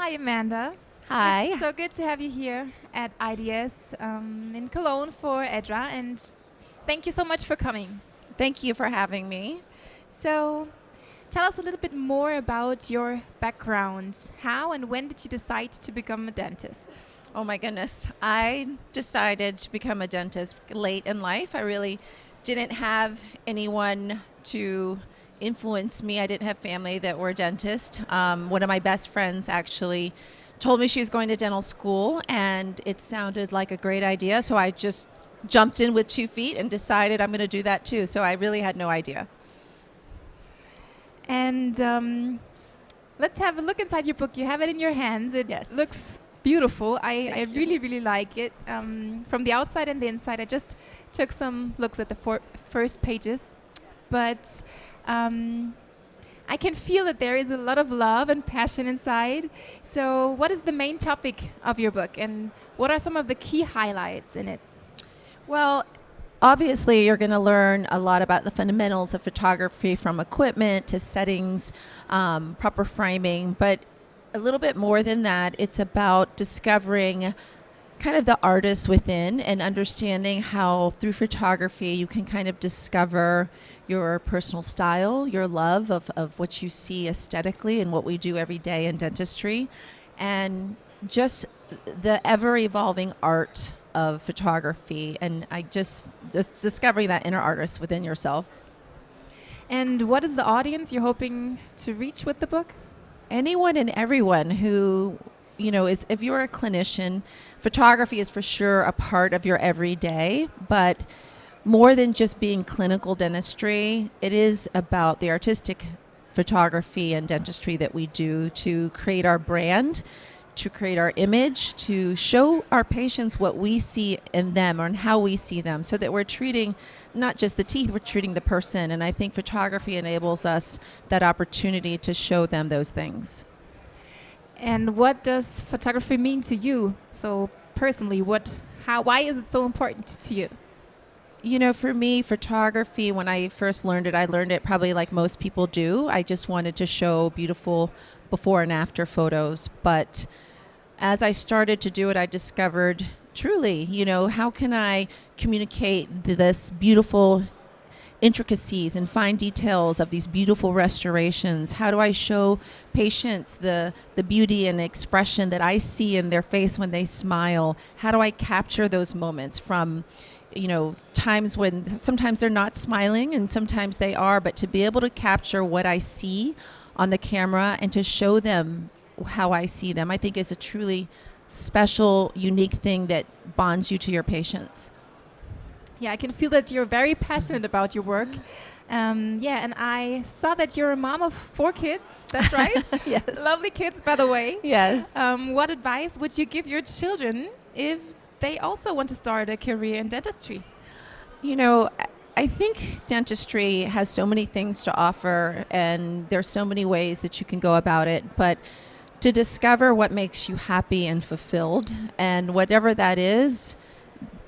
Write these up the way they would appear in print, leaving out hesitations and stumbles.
Hi, Amanda. Hi. It's so good to have you here at IDS in Cologne for EDRA, and thank you so much for coming. Thank you for having me. So, tell us a little bit more about your background. How and when did you decide to become a dentist? Oh my goodness. I decided to become a dentist late in life. I really didn't have anyone to influence me. I didn't have family that were dentists. One of my best friends actually told me she was going to dental school, and it sounded like a great idea. So I just jumped in with 2 feet and decided I'm going to do that too. So I really had no idea. And let's have a look inside your book. You have it in your hands. It Yes. looks beautiful. I Thank you. really, really like it. From the outside and the inside, I just took some looks at the first pages. But I can feel that there is a lot of love and passion inside. So, what is the main topic of your book, and what are some of the key highlights in it? Well, obviously, you're going to learn a lot about the fundamentals of photography, from equipment to settings, proper framing, but a little bit more than that. It's about discovering kind of the artist within and understanding how through photography you can kind of discover your personal style, your love of what you see aesthetically and what we do every day in dentistry, and just the ever evolving art of photography. And I just discovering that inner artist within yourself. And what is the audience you're hoping to reach with the book? Anyone and everyone who, is, if you're a clinician, photography is for sure a part of your everyday, but more than just being clinical dentistry, it is about the artistic photography and dentistry that we do to create our brand, to create our image, to show our patients what we see in them and how we see them, so that we're treating not just the teeth, we're treating the person. And I think photography enables us that opportunity to show them those things. And what does photography mean to you? So personally, why is it so important to you? For me, photography, when I first learned it, I learned it probably like most people do. I just wanted to show beautiful before and after photos. But as I started to do it, I discovered truly, how can I communicate this beautiful intricacies and fine details of these beautiful restorations? How do I show patients the beauty and expression that I see in their face when they smile? How do I capture those moments from times when sometimes they're not smiling and sometimes they are, but to be able to capture what I see on the camera and to show them how I see them, I think is a truly special, unique thing that bonds you to your patients. Yeah, I can feel that you're very passionate about your work. And I saw that you're a mom of 4 kids. That's right? Yes. Lovely kids, by the way. Yes. What advice would you give your children if they also want to start a career in dentistry? I think dentistry has so many things to offer, and there's so many ways that you can go about it. But to discover what makes you happy and fulfilled, and whatever that is,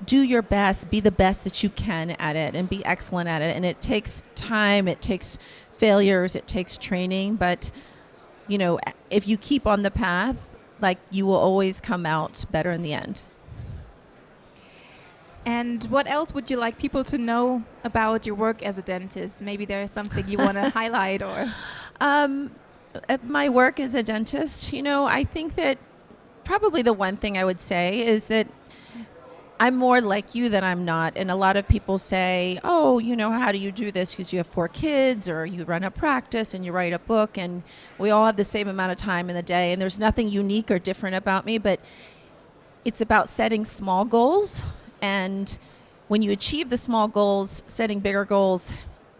do your best, be the best that you can at it, and be excellent at it. And it takes time, it takes failures, it takes training. But, if you keep on the path, you will always come out better in the end. And what else would you like people to know about your work as a dentist? Maybe there is something you want to highlight or... My work as a dentist, I think that probably the one thing I would say is that I'm more like you than I'm not. And a lot of people say, oh, how do you do this? Because you have 4 kids, or you run a practice and you write a book, and we all have the same amount of time in the day. And there's nothing unique or different about me, but it's about setting small goals. And when you achieve the small goals, setting bigger goals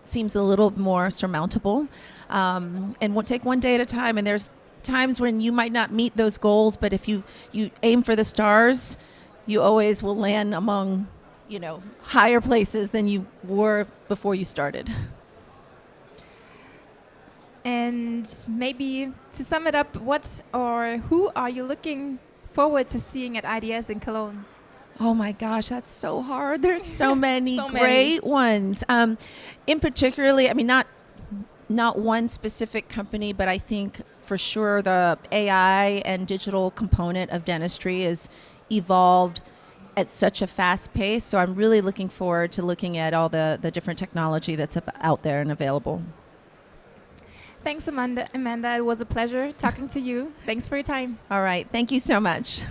seems a little more surmountable. And we'll take one day at a time. And there's times when you might not meet those goals, but if you aim for the stars, you always will land among, higher places than you were before you started. And maybe to sum it up, what or who are you looking forward to seeing at IDS in Cologne? Oh my gosh, that's so hard. There's so many So great ones. In particularly, not one specific company, but I think for sure the AI and digital component of dentistry is evolved at such a fast pace. So I'm really looking forward to looking at all the different technology that's out there and available. Thanks, Amanda. Amanda, it was a pleasure talking to you. Thanks for your time. All right. Thank you so much.